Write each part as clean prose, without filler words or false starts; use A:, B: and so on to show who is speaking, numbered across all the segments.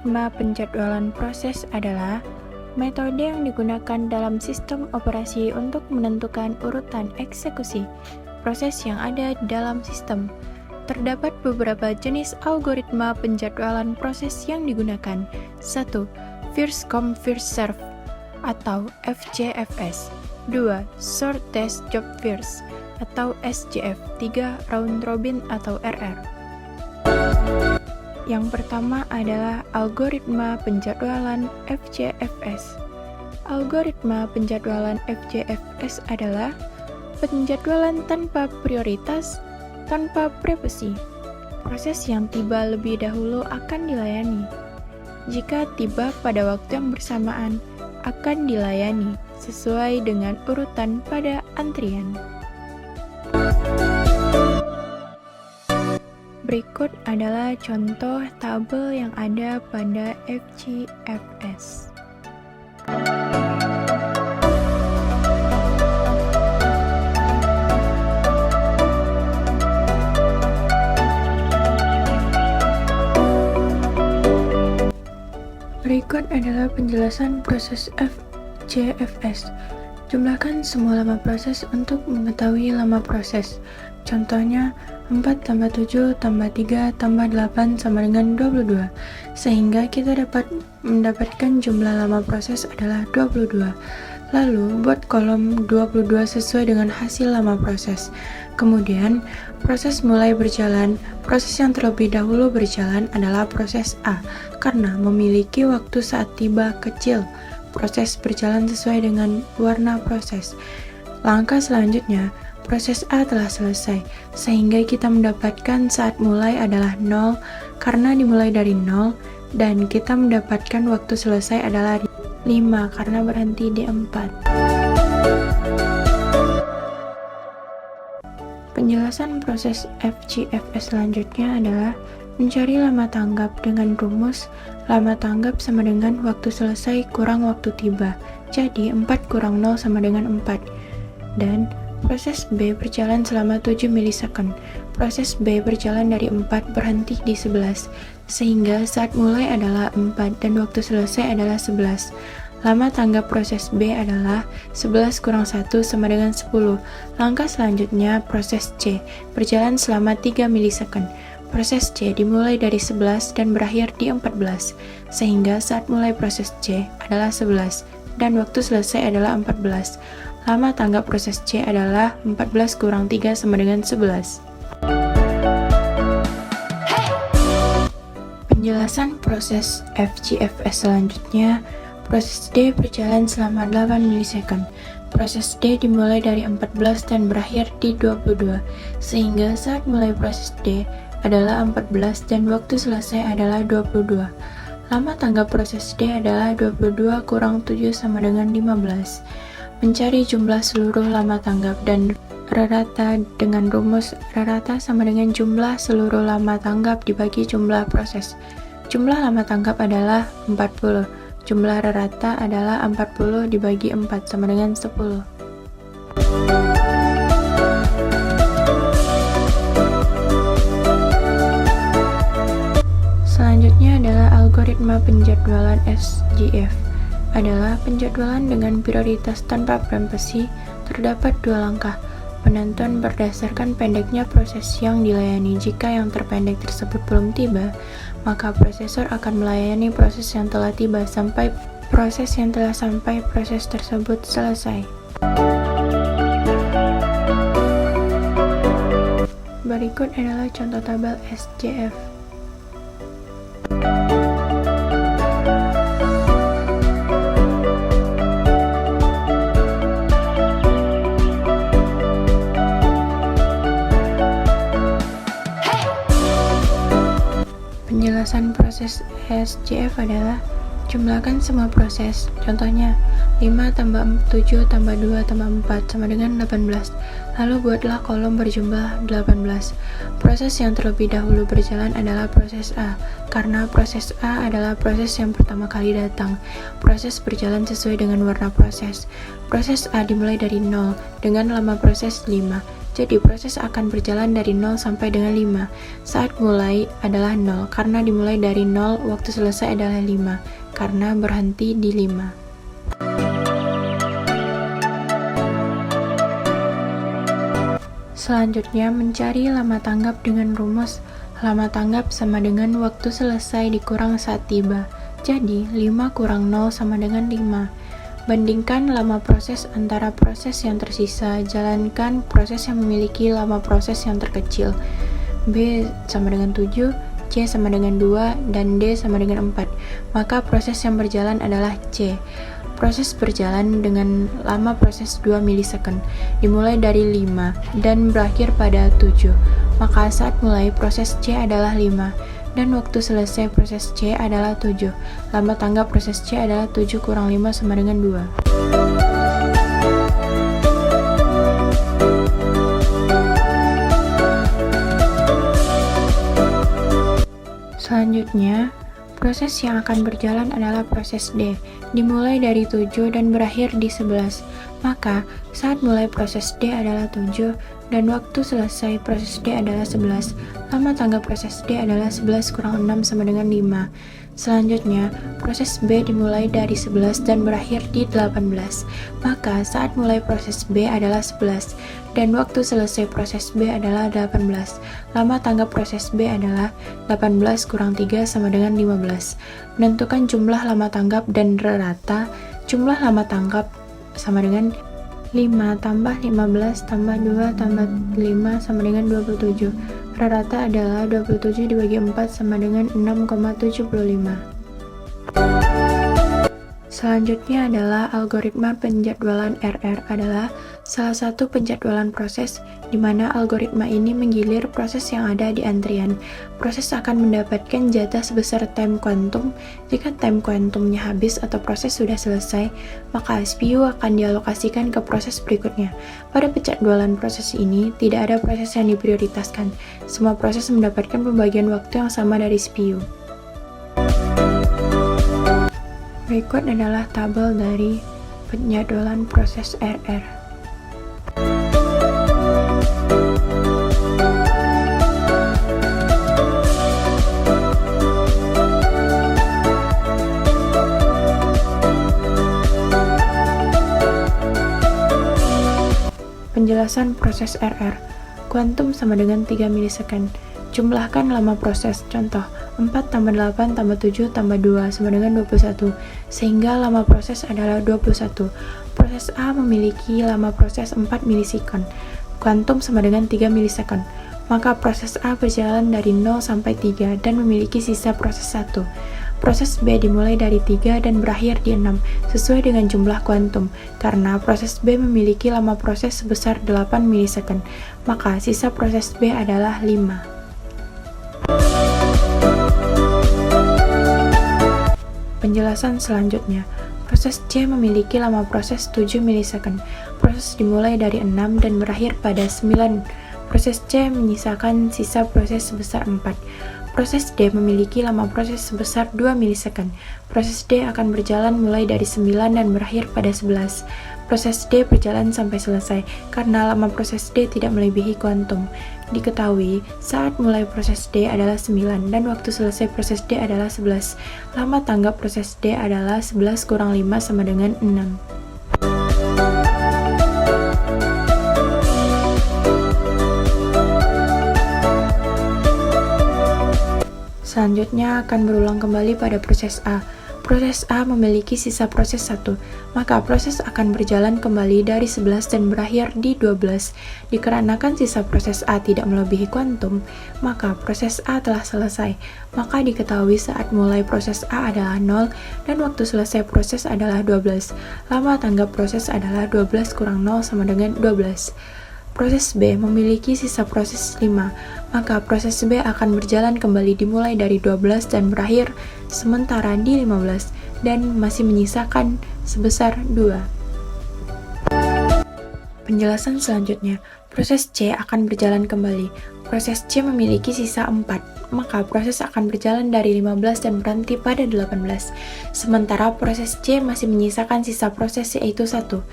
A: Algoritma penjadwalan proses adalah metode yang digunakan dalam sistem operasi untuk menentukan urutan eksekusi proses yang ada di dalam sistem. Terdapat beberapa jenis algoritma penjadwalan proses yang digunakan. 1. First come first serve atau FCFS. 2. Shortest job first atau SJF. 3. Round robin atau RR. Yang pertama adalah algoritma penjadwalan FCFS. Algoritma penjadwalan FCFS adalah penjadwalan tanpa prioritas, tanpa privasi. Proses yang tiba lebih dahulu akan dilayani. Jika tiba pada waktu yang bersamaan, akan dilayani sesuai dengan urutan pada antrian. Berikut adalah contoh tabel yang ada pada FCFS. Berikut adalah penjelasan proses FCFS. Jumlahkan semua lama proses untuk mengetahui lama proses. Contohnya, 4 tambah 7 tambah 3 tambah 8 sama dengan 22. Sehingga kita dapat mendapatkan jumlah lama proses adalah 22. Lalu, buat kolom 22 sesuai dengan hasil lama proses. Kemudian, proses mulai berjalan. Proses yang terlebih dahulu berjalan adalah proses A, karena memiliki waktu saat tiba kecil. Proses berjalan sesuai dengan warna proses. Langkah selanjutnya, proses A telah selesai, sehingga kita mendapatkan saat mulai adalah 0, karena dimulai dari 0, dan kita mendapatkan waktu selesai adalah 5, karena berhenti di 4. Penjelasan proses FCFS selanjutnya adalah mencari lama tanggap dengan rumus lama tanggap sama dengan waktu selesai kurang waktu tiba. Jadi 4 kurang 0 sama dengan 4. Dan proses B berjalan selama 7 milisecond. Proses B berjalan dari 4 berhenti di 11, sehingga saat mulai adalah 4 dan waktu selesai adalah 11. Lama tanggap proses B adalah 11 kurang 1 sama dengan 10. Langkah selanjutnya proses C berjalan selama 3 milisecond. Proses C dimulai dari 11 dan berakhir di 14, sehingga saat mulai proses C adalah 11 dan waktu selesai adalah 14. Lama tanggap proses C adalah 14 kurang 3 sama dengan 11. Penjelasan proses FCFS selanjutnya, proses D berjalan selama 8 milisecond. Proses D dimulai dari 14 dan berakhir di 22, sehingga saat mulai proses D adalah 14 dan waktu selesai adalah 22. Lama tanggap proses D adalah 22 kurang 7 sama dengan 15. Mencari jumlah seluruh lama tanggap dan rata dengan rumus rata sama dengan jumlah seluruh lama tanggap dibagi jumlah proses. Jumlah lama tanggap adalah 40. Jumlah rata adalah 40 dibagi 4 sama dengan 10. Selanjutnya adalah algoritma penjadwalan SJF. Adalah penjadwalan dengan prioritas tanpa privasi. Terdapat 2 langkah. Penentuan berdasarkan pendeknya proses yang dilayani. Jika yang terpendek tersebut belum tiba, maka prosesor akan melayani proses yang telah tiba sampai proses yang telah sampai proses tersebut selesai. Berikut adalah contoh tabel SJF. Penjelasan proses SJF adalah jumlahkan semua proses. Contohnya, 5 tambah 7 tambah 2 tambah 4 sama dengan 18. Lalu buatlah kolom berjumlah 18. Proses yang terlebih dahulu berjalan adalah proses A, karena proses A adalah proses yang pertama kali datang. Proses berjalan sesuai dengan warna proses. Proses A dimulai dari 0 dengan lama proses 5. Jadi proses akan berjalan dari 0 sampai dengan 5. Saat mulai adalah 0, karena dimulai dari 0, waktu selesai adalah 5, karena berhenti di 5. Selanjutnya, mencari lama tanggap dengan rumus lama tanggap sama dengan waktu selesai dikurang saat tiba. Jadi, 5 kurang 0 sama dengan 5. Bandingkan lama proses antara proses yang tersisa, jalankan proses yang memiliki lama proses yang terkecil. B sama dengan 7, C sama dengan 2, dan D sama dengan 4. Maka proses yang berjalan adalah C. Proses berjalan dengan lama proses 2 milisecond, dimulai dari 5 dan berakhir pada 7. Maka saat mulai proses C adalah 5, dan waktu selesai proses C adalah 7. Lama tanggap proses C adalah 7 kurang 5 sama dengan 2. Selanjutnya, proses yang akan berjalan adalah proses D, dimulai dari 7 dan berakhir di 11. Maka, saat mulai proses D adalah 7, dan waktu selesai proses D adalah 11. Lama tanggap proses D adalah 11 kurang 6 sama dengan 5. Selanjutnya, proses B dimulai dari 11 dan berakhir di 18. Maka, saat mulai proses B adalah 11, dan waktu selesai proses B adalah 18. Lama tanggap proses B adalah 18 kurang 3 sama dengan 15. Menentukan jumlah lama tanggap dan rata. Jumlah lama tanggap sama dengan 5 tambah 15 tambah 2 tambah 5 sama dengan 27. Rata adalah 27 dibagi 4 sama dengan 6,75. Selanjutnya adalah algoritma penjadwalan RR adalah salah satu penjadwalan proses di mana algoritma ini menggilir proses yang ada di antrian. Proses akan mendapatkan jatah sebesar time quantum. Jika time quantumnya habis atau proses sudah selesai, maka CPU akan dialokasikan ke proses berikutnya. Pada penjadwalan proses ini, tidak ada proses yang diprioritaskan. Semua proses mendapatkan pembagian waktu yang sama dari CPU. Berikut adalah tabel dari penjadwalan proses RR. Penjelasan proses RR. Kuantum sama dengan 3 milisecond. Jumlahkan lama proses. Contoh, 4 tambah 8 tambah 7 tambah 2 sama dengan 21, sehingga lama proses adalah 21. Proses A memiliki lama proses 4 milisekund. Kuantum sama dengan 3 milisekund. Maka proses A berjalan dari 0 sampai 3 dan memiliki sisa proses 1. Proses B dimulai dari 3 dan berakhir di 6, sesuai dengan jumlah kuantum. Karena proses B memiliki lama proses sebesar 8 milisekund, maka sisa proses B adalah 5. Penjelasan selanjutnya, proses C memiliki lama proses 7 milisecond. Proses dimulai dari 6 dan berakhir pada 9. Proses C menyisakan sisa proses sebesar 4. Proses D memiliki lama proses sebesar 2 milisecond. Proses D akan berjalan mulai dari 9 dan berakhir pada 11. Proses D berjalan sampai selesai, karena lama proses D tidak melebihi kuantum. Diketahui, saat mulai proses D adalah 9 dan waktu selesai proses D adalah 11. Lama tanggap proses D adalah 11 kurang 5 sama dengan 6. Selanjutnya akan berulang kembali pada proses A. Proses A memiliki sisa proses 1, maka proses akan berjalan kembali dari 11 dan berakhir di 12. Dikarenakan sisa proses A tidak melebihi kuantum, maka proses A telah selesai. Maka diketahui saat mulai proses A adalah 0 dan waktu selesai proses adalah 12. Lama tanggap proses adalah 12 kurang 0 sama dengan 12. Proses B memiliki sisa proses 5, maka proses B akan berjalan kembali dimulai dari 12 dan berakhir sementara di 15 dan masih menyisakan sebesar 2. Penjelasan selanjutnya, proses C akan berjalan kembali. Proses C memiliki sisa 4, maka proses akan berjalan dari 15 dan berhenti pada 18. Sementara proses C masih menyisakan sisa proses yaitu 1.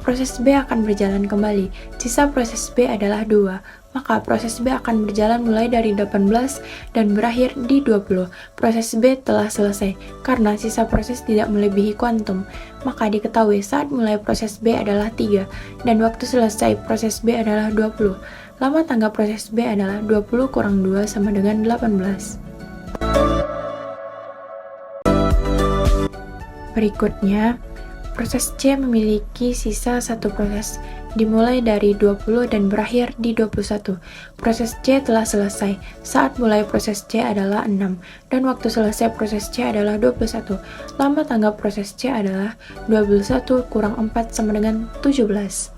A: proses B akan berjalan kembali. Sisa proses B adalah 2. Maka proses B akan berjalan mulai dari 18 dan berakhir di 20. Proses B telah selesai karena sisa proses tidak melebihi kuantum. Maka diketahui saat mulai proses B adalah 3 dan waktu selesai proses B adalah 20. Lama tangga proses B adalah 20 kurang 2 sama dengan 18. Berikutnya, proses C memiliki sisa satu proses, dimulai dari 20 dan berakhir di 21. Proses C telah selesai. Saat mulai proses C adalah 6, dan waktu selesai proses C adalah 21. Lama tangga proses C adalah 21 kurang 4 sama dengan 17.